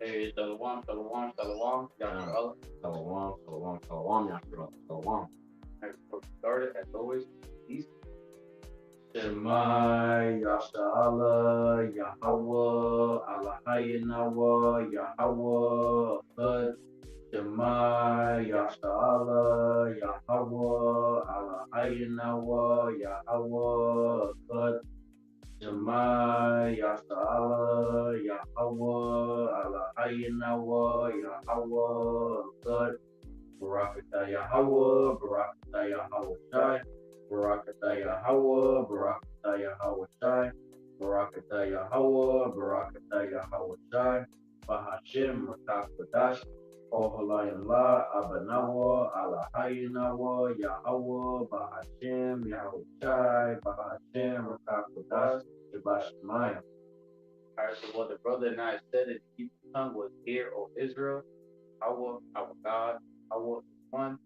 Hey, shalom, shalom, shalom. Yahweh. Shalom, Yahweh. Shalom. Before we started, as always, peace. Shema Yashala Yahawah AHLAHAYANAWA Yahawah Hud Shema Yashala Yahawah AHLAHAYANAWA Yahawah Hud Shema Yashala Yahawah AHLAHAYANAWA Yahawah Hud Barakatah Yahawah Barakatah Yahawah Barakatah Yahawah, Barakatah Yahawah, Barakatah Yahawah, Barakatah Yahawah, Bahashem QADASH, AHLAHYAMLA, ABADDON, AHLAHAYANAWA, YAHAWAH BAHASHAM YAHAWASHI, Bahashem QADASH, Shabbat. Alright, so what the brother and I said in the Hebrew tongue was, Hear, O Israel, Yahweh, our God, Yahweh is one.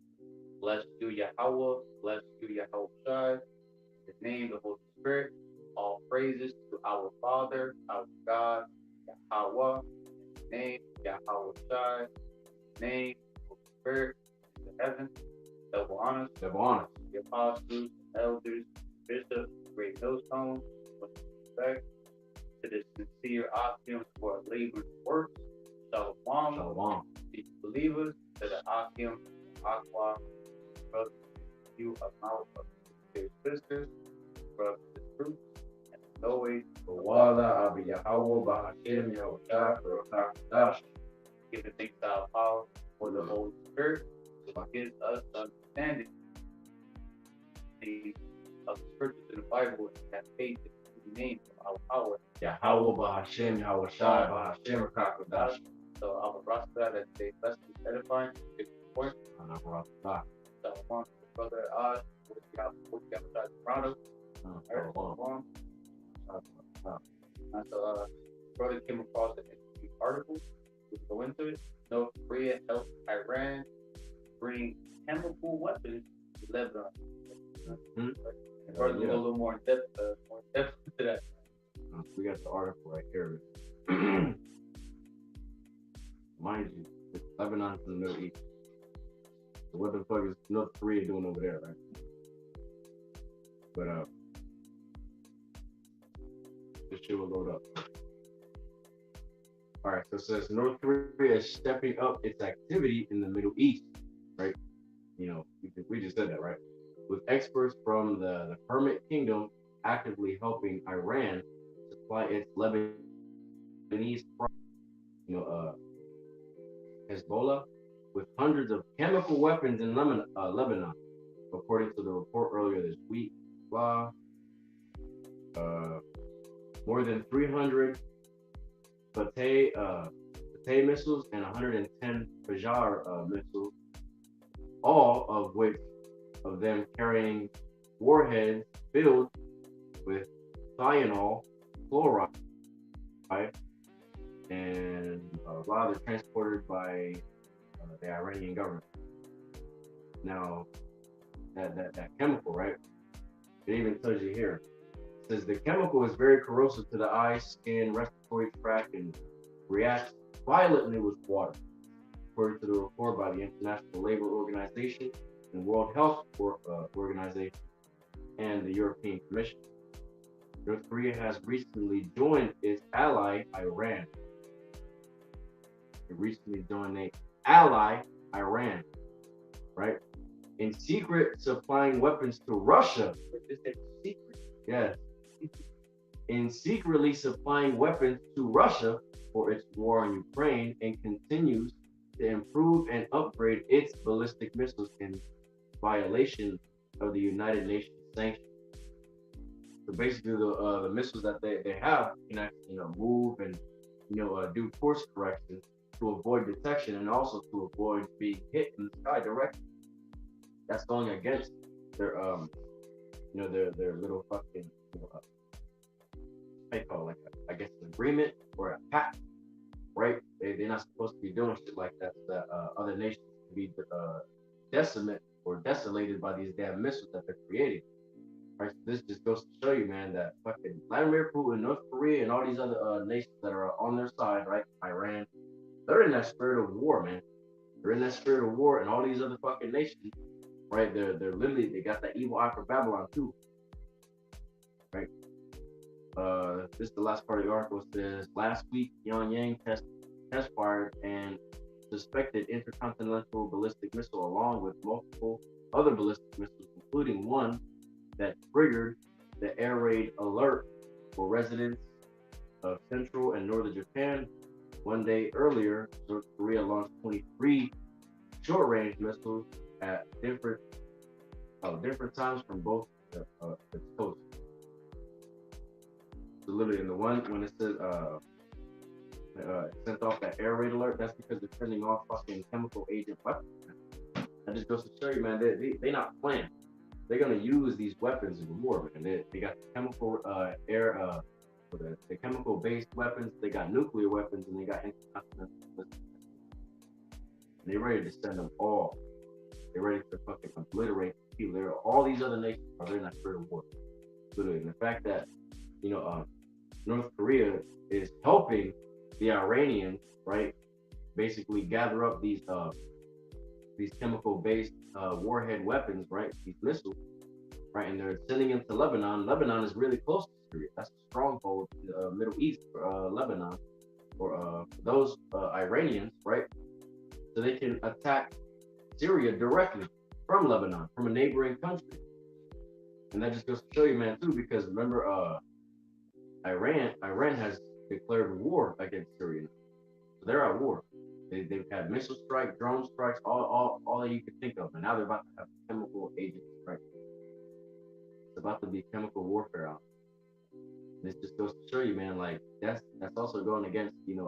Bless you, Yahweh. Bless you, Yahawashi. In the name of the Holy Spirit, all praises to our Father, our God, Yahweh. In the name of Yahawashi. In the name of the Holy Spirit, in the heavens, double honors, the apostles, elders, bishops, great millstones, with respect to the sincere Akim for our labor and works. Shalom. The believers to the Akim, Aqua. Brothers, you amount of their sisters, brothers the truth, and as always, Thawadah, Yahawah Bahashem Yahawashi, QADASH. giving thanks to our power for the Holy Spirit, who gives us understanding of the scriptures in the Bible and have faith in the name of our power. Yahawah Bahashem Yahawashi, Bahashem QADASH. So our Rasta that they bless and edifying, give support. So one brother what you have Toronto. And so brother came across an interesting article. We go into it. North Korea helped Iran bring chemical weapons to Lebanon. Brother go a little more in depth to that. We got the article right here. Mind you, Lebanon's in the Middle East. So what the fuck is North Korea doing over there, right? But this shit will load up. All right, so it says North Korea is stepping up its activity in the Middle East, right? You know, we just said that, right? With experts from the Permit Kingdom actively helping Iran supply its Lebanese, Hezbollah, with hundreds of chemical weapons in Lebanon, according to the report earlier this week. More than 300 Fateh missiles and 110 Fajar missiles, all of them carrying warheads filled with thionyl chloride, and a lot of them transported by the Iranian government. Now, that chemical, right? It even tells you here. It says the chemical is very corrosive to the eye, skin, respiratory tract, and reacts violently with water, according to the report by the International Labour Organization and World Health Organization and the European Commission. North Korea has recently joined its ally, Iran. It recently joined its ally, Iran, right? In secret, supplying weapons to Russia. Yes. In secretly supplying weapons to Russia for its war on Ukraine, and continues to improve and upgrade its ballistic missiles in violation of the United Nations sanctions. So basically, the missiles that they have can actually move and do course correction to avoid detection, and also to avoid being hit in the sky directly. That's going against their their little fucking how you call it, like I guess an agreement or a pact, right? They're not supposed to be doing shit like that. That other nations can be desolated by these damn missiles that they're creating, Right? So this just goes to show you, man, that fucking Vladimir Putin, North Korea, and all these other nations that are on their side, right? Iran, they're in that spirit of war, man. They're in that spirit of war, and all these other fucking nations, right? They're literally, they got that evil eye for Babylon too, right? This is the last part of the article. It says last week Pyongyang test fired and suspected intercontinental ballistic missile along with multiple other ballistic missiles, including one that triggered the air raid alert for residents of central and northern Japan. One day earlier, North Korea launched 23 short-range missiles at different times from both its coasts. So literally, in the one when it says sent off that air raid alert, that's because they're sending off fucking chemical agent weapons. That just goes to show you, man, they not playing. They're gonna use these weapons in war, man. They got the chemical the chemical-based weapons, they got nuclear weapons, and they got intercontinental missiles. And they're ready to send them all. They're ready to fucking obliterate people. All these other nations are in that spirit of war. Literally, and the fact that North Korea is helping the Iranians, right, basically gather up these chemical-based warhead weapons, right, these missiles, right, and they're sending them to Lebanon. Lebanon is really close to Syria. That's a stronghold in the Middle East for Lebanon, or those Iranians, right, so they can attack Syria directly from Lebanon, from a neighboring country. And that just goes to show you, man, too, because remember, Iran has declared war against Syria. So they're at war. They've had missile strikes, drone strikes, all that you could think of, and now they're about to have chemical agent strikes. It's about to be chemical warfare out. This just goes to show you, man, like that's also going against, if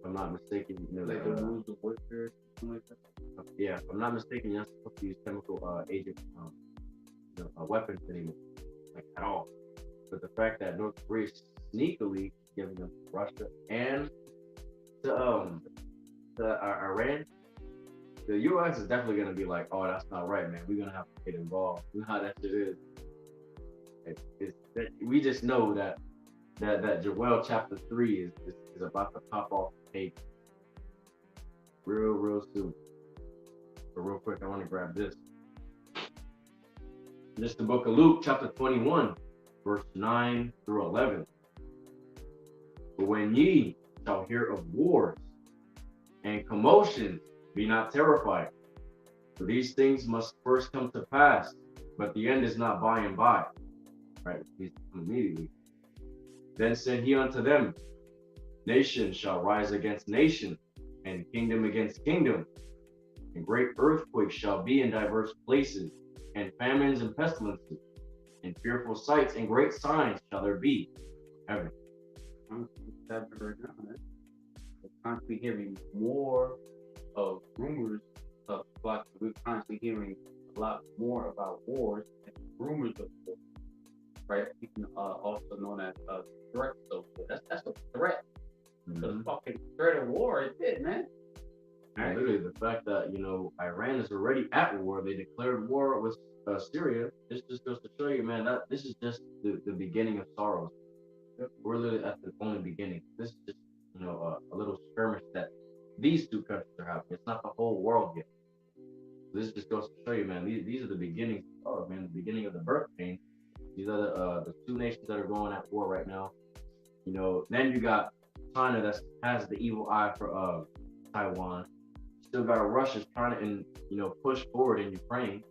I'm not mistaken, like the rules of warfare, something like that. Yeah, if I'm not mistaken, you're not supposed to use chemical agent weapons anymore, like at all. But the fact that North Korea is sneakily giving them to Russia and to Iran, the U.S. is definitely gonna be like, oh, that's not right, man. We're gonna have to get involved. You know how that shit is. We just know that Joel chapter 3 is about to pop off the page real soon. But real quick, I want to grab this. This is the book of Luke, chapter 21, verse 9 through 11. But when ye shall hear of wars and commotions, be not terrified. For these things must first come to pass, but the end is not by and by. Right? He's immediately. Then said he unto them, nation shall rise against nation, and kingdom against kingdom. And great earthquakes shall be in diverse places, and famines and pestilences, and fearful sights and great signs shall there be. Heaven. Right now, man. We're constantly hearing more of rumors of plots. We're constantly hearing a lot more about wars and rumors of war. Right? Also known as threats of war. That's a threat. The fucking threat of war is it, man. Right. Literally, the fact that Iran is already at war, they declared war with Syria. This just goes to show you, man, that this is just the beginning of sorrows. We're literally at the only beginning. This is just a little skirmish that these two countries are having. It's not the whole world yet. This just goes to show you, man. These are the beginnings of sorrow, man. The beginning of the birth pain. These are the two nations that are going at war right now. Then you got China that has the evil eye for Taiwan. Still got Russia trying to push forward in Ukraine.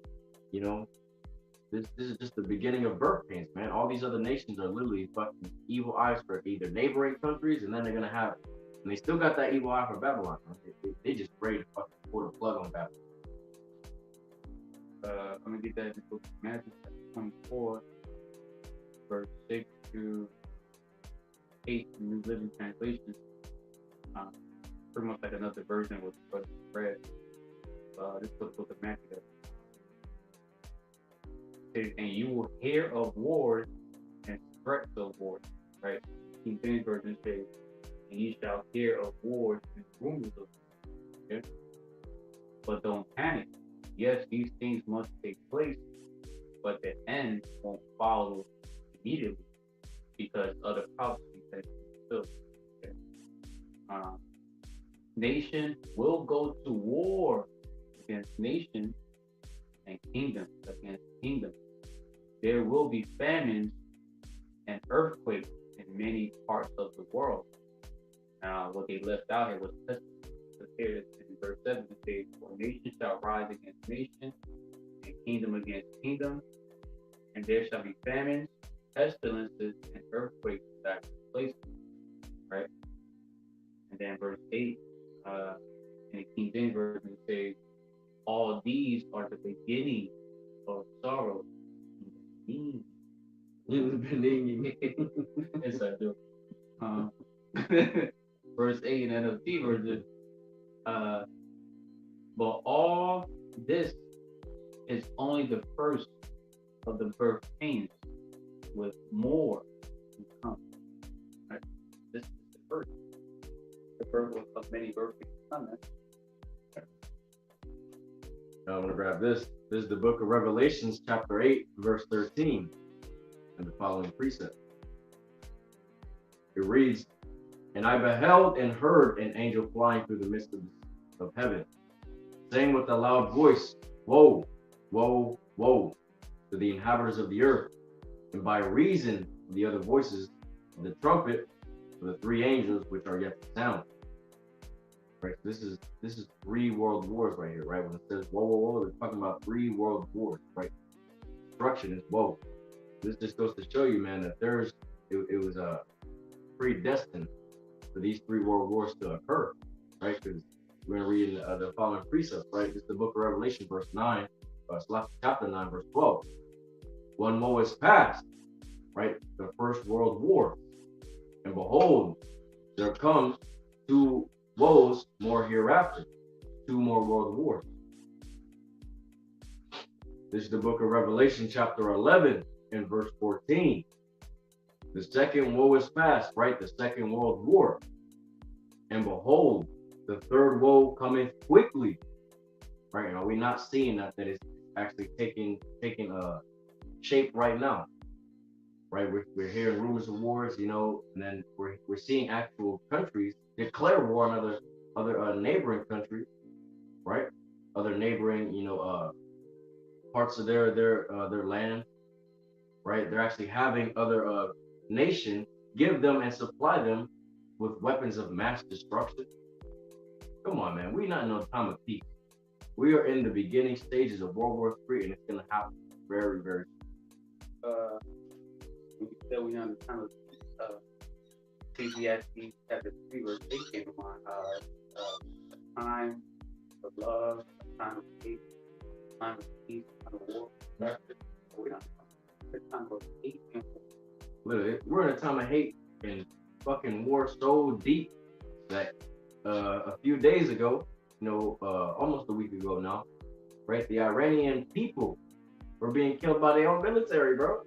This is just the beginning of birth pains, man. All these other nations are literally fucking evil eyes for either neighboring countries, and then they're gonna have, and they still got that evil eye for Babylon. They just ready to fucking pull the plug on Babylon. I'm gonna get that in the book of Matthew 24, verse 6 to 8 in New Living Translation. Pretty much like another version was read. This was the book of Matthew. And you will hear of wars and threats of wars, right? King James Version says, and you shall hear of wars and rumors of wars. Okay? But don't panic. Yes, these things must take place, but the end won't follow immediately because other prophecies have been fulfilled. Okay? Nation will go to war against nation and kingdom against kingdom. There will be famines and earthquakes in many parts of the world. Now, what they left out here was pestilence. Here in verse 7, it says, "For nation shall rise against nation, and kingdom against kingdom, and there shall be famines, pestilences, and earthquakes in that place." Right? And then verse 8, in the King James Version, it says, "All these are the beginning of sorrow." Yes, I do. Verse 8 in NLT version, but all this is only the first of the birth pains, with more to come. Right? This is the first. The birth of many birth pains to come. I'm going to grab this. This is the book of Revelations, chapter 8, verse 13, and the following precept. It reads, "And I beheld and heard an angel flying through the midst of heaven, saying with a loud voice, Woe, woe, woe, to the inhabitants of the earth, and by reason of the other voices of the trumpet, for the three angels which are yet to sound." Right, this is 3 world wars right here, right? When it says whoa, whoa, whoa, they're talking about 3 world wars, right? Destruction is whoa. This just goes to show you, man, that it was predestined for these 3 world wars to occur, right? Because we're going to read in the following precepts, right? It's the book of Revelation, verse 9, chapter 9, verse 12. "One woe is past," right? The first world war. "And behold, there comes 2 woes more hereafter," 2 more world wars. This is the book of Revelation, chapter 11, and verse 14. "The second woe is past," right? The second world war. "And behold, the third woe cometh quickly." Right? Are we not seeing that it's actually taking shape right now? Right? We're hearing rumors of wars, you know, and then we're seeing actual countries declare war on other neighboring countries, right? Other neighboring, you know, parts of their land, right? They're actually having other nations give them and supply them with weapons of mass destruction. Come on, man. We're not in no time of peace. We are in the beginning stages of World War III, and it's gonna happen very, very soon. We can tell we're on the time of Ecclesiastes chapter 3, verse 8 came to mind. A time of love, a time of hate, a time of peace, a time of war. We're not in a time of hate and war. Literally, we're in a time of hate and fucking war so deep that a few days ago, you know, almost a week ago now, right? The Iranian people were being killed by their own military, bro,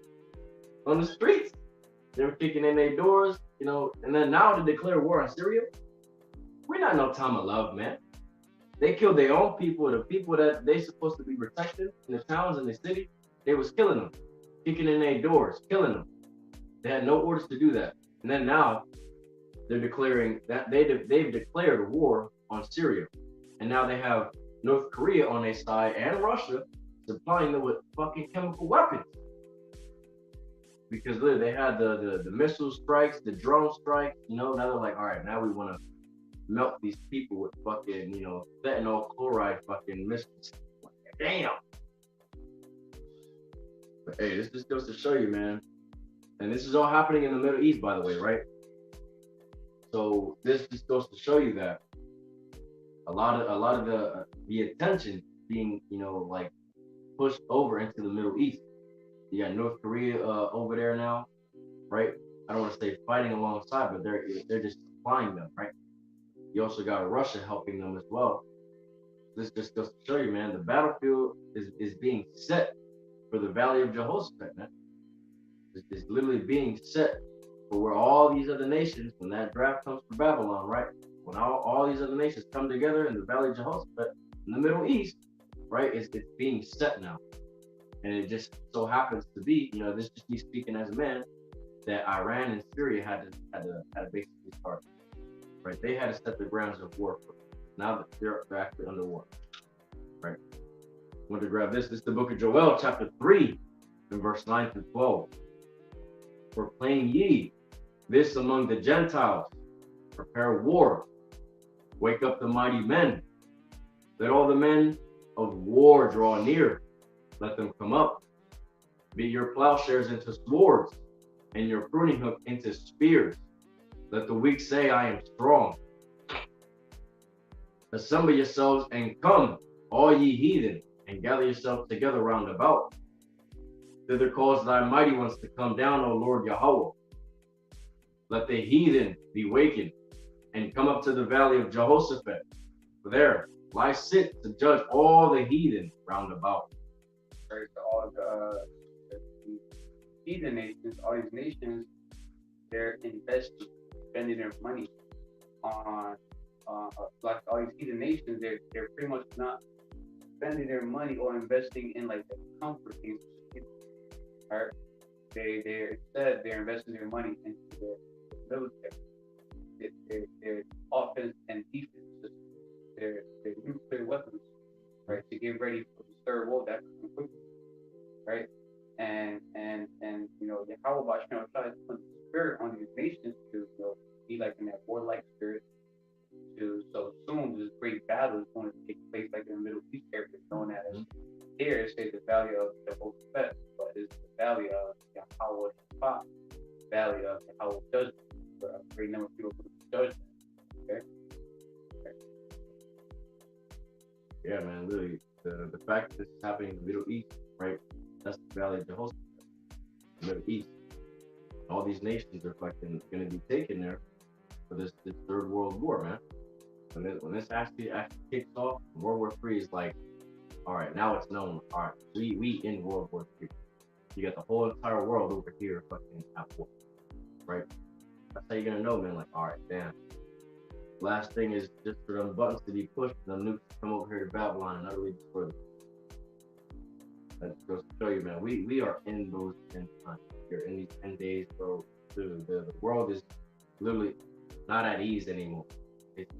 on the streets. They were kicking in their doors, you know, and then now to declare war on Syria. We're not in no time of love, man. They killed their own people, the people that they supposed to be protecting in the towns and the city. They was killing them, kicking in their doors, killing them. They had no orders to do that. And then now they're declaring that they've declared war on Syria. And now they have North Korea on their side and Russia supplying them with fucking chemical weapons. Because literally they had the missile strikes, the drone strikes, you know, now they're like, all right, now we want to melt these people with fucking, you know, fentanyl chloride fucking missiles. Damn. But hey, this just goes to show you, man. And this is all happening in the Middle East, by the way, right? So this just goes to show you that a lot of the attention being, you know, like pushed over into the Middle East. You got North Korea over there now, right? I don't want to say fighting alongside, but they're just supplying them, right? You also got Russia helping them as well. This just goes to show you, man, the battlefield is being set for the Valley of Jehoshaphat, man. It's literally being set for where all these other nations, when that draft comes for Babylon, right? When all these other nations come together in the Valley of Jehoshaphat in the Middle East, right? It's being set now. And it just so happens to be, this is just me speaking as a man, that Iran and Syria had to basically start. Right? They had to set the grounds of war first. Now that they're actually under war. Right? I want to grab this. This is the book of Joel, chapter 3, and verse 9 through 12. Proclaim ye this among the Gentiles. Prepare war. Wake up the mighty men. Let all the men of war draw near. Let them come up. Beat your plowshares into swords, and your pruning hook into spears. Let the weak say, I am strong. Assemble yourselves and come, all ye heathen, and gather yourselves together round about. Thither cause thy mighty ones to come down, O Lord Yahawah. Let the heathen be wakened, and come up to the valley of Jehoshaphat. For there lie sit to judge all the heathen round about. Right, so all the heathen nations, all these nations, they're investing, spending their money on, like all these heathen nations, they're pretty much not spending their money or investing in like the comfort things. Right? Instead they're investing their money into their military, their offense and defense systems, their nuclear weapons, right, to get ready for the third world that comes quickly, right? And Yahawah Bahasham Yahawashi is putting the spirit on these nations to be like in that warlike spirit. So soon this great battle is going to take place like in the Middle East area, known as here it says the valley of Jehoshaphat, but it's the valley of YAHAWAH, valley of Yahawah judgment, where a great number of people will judge them. Okay. Yeah, man, literally, the fact that this is happening in the Middle East, right? That's the valley of Jehoshaphat, the Middle East. All these nations are fucking going to be taken there for this third world war, man. When this actually kicks off, World War III is like, all right, now it's known. All right, we in World War III. You got the whole entire world over here fucking at war, right? That's how you're gonna know, man. Like, all right, damn. Last thing is just for them buttons to be pushed, and the nukes to come over here to Babylon and utterly destroy them. That goes to show you, man. We are in those 10 times. You're in these 10 days, bro. Dude, the world is literally not at ease anymore. It's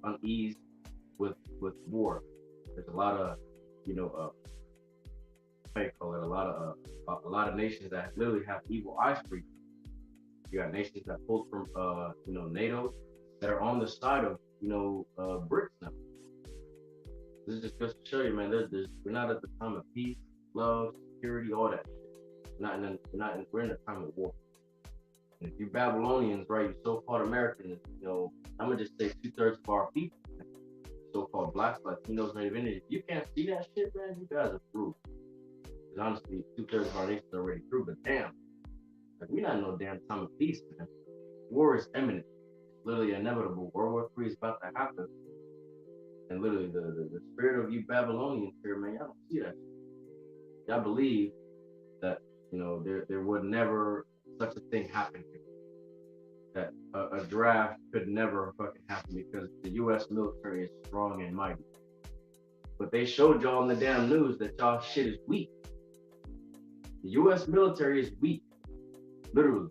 unease with war. There's a lot of, how you call it? A lot of nations that literally have evil eyes for you. You got nations that pulled from, NATO that are on the side of, BRICS now. This is just goes to show you, man. We're not at the time of peace, love, security, all that shit. We're in a time of war. And if you Babylonians, right, you so-called Americans, I'm gonna just say 2/3 of our people, so-called blacks, Latinos, Native Indians. If you can't see that shit, man, you guys are through. Because honestly, 2/3 of our nation is already through. But damn, we're not in no damn time of peace, man. War is imminent. It's literally inevitable. World War III is about to happen. And literally, the spirit of you Babylonians here, man, y'all don't see that. Y'all believe that, there would never such a thing happen here. That a draft could never fucking happen because the U.S. military is strong and mighty. But they showed y'all in the damn news that y'all shit is weak. The U.S. military is weak. Literally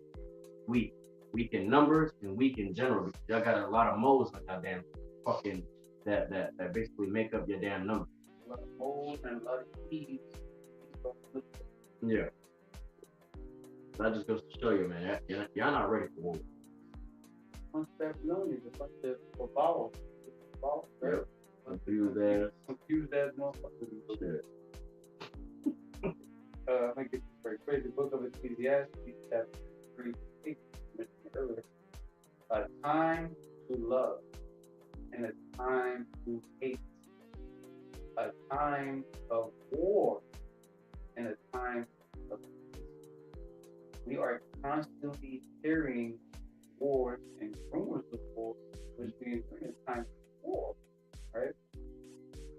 weak. Weak in numbers and weak in general. Because y'all got a lot of moles on y'all damn fucking that basically make up your damn numbers. A lot of moles and a lot of keys. Yeah. That just goes to show you, man. Y'all not ready for war. Bunch of Babylonians, a bunch of vowels. Yeah. Confused ass motherfuckers. I think it's very crazy. The book of Ecclesiastes, chapter 3, mentioned earlier. A time to love and a time to hate. A time of war and a time of peace. We are constantly hearing wars and rumors of war, which means we're in a time of war, right?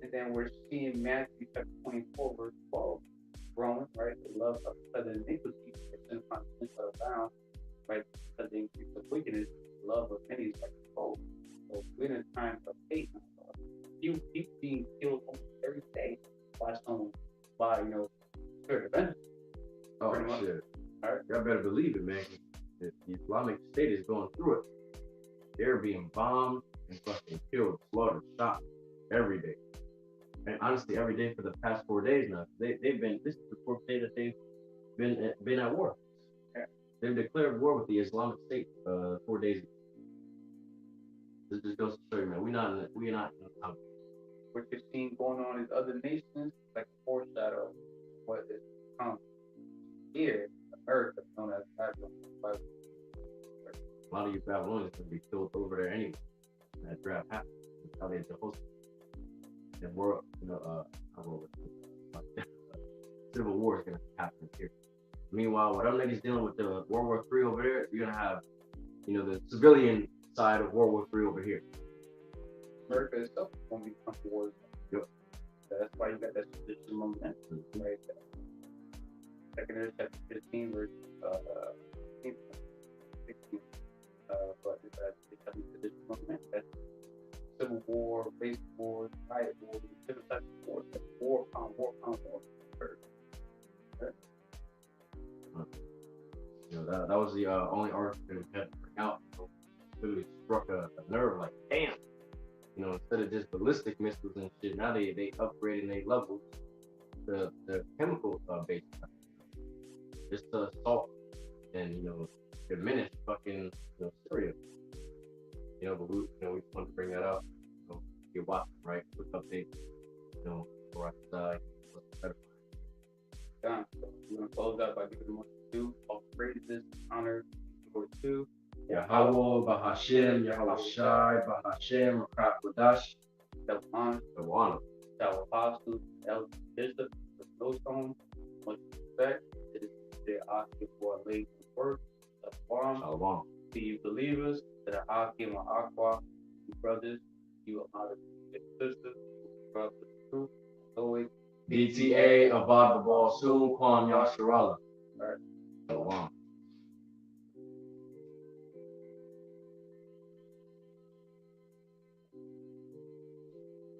And then we're seeing Matthew chapter 24, verse 12, growing, right? The love of the iniquity is bound, right? Because the increase of wickedness, the love of many is like a foe. So we're in a time of hate. People being killed almost every day by someone, by Sure, depends. Oh Pretty much. shit! Alright. Y'all better believe it, man. The Islamic State is going through it. They're being bombed and fucking killed, slaughtered, shot every day. And honestly, every day for the past 4 days now. They've been. This is the 4th day that they've been at war. Yeah. They've declared war with the Islamic State 4 days ago. This just goes to show you, man. We're not in the time. What you're seeing going on in other nations, like a foreshadow of what is to come. Here, America, known as Babylon. A lot of you Babylonians going to be killed over there anyway. When that draft happens. That's how they host it. And war, civil war is going to happen here. Meanwhile, what other niggas dealing with the World War III over there, you're going to have, the civilian side of World War III over here. America itself is going to become war. Yep. That's why you got that traditional momentum right there. Second chapter 15, verse 16. But it's a traditional momentum. That's civil war, race war, riot war, different types of wars. War on war on war. That was the only article that we had to bring out. Literally struck a nerve, like, damn. Instead of just ballistic missiles and shit, now they upgrading their levels to the chemical based, just to assault and diminish fucking Syria. But we just want to bring that up. You're watching, right? Quick update. For us, done. So we're gonna close out by giving them due, all praises, honor, glory to YAHAWAH BAHASHAM YAHAWASHI BAHASHAM QADASH THAWADAH, YAHAWAH Bishop, the snowstone, much respect. It is their asking for a late work. Shalom. To you believers, that are asking my aqua, you brothers, you are not a sisters, brothers, truth, always. DTA, Abad the Ball, soon, Kwan Yasharala.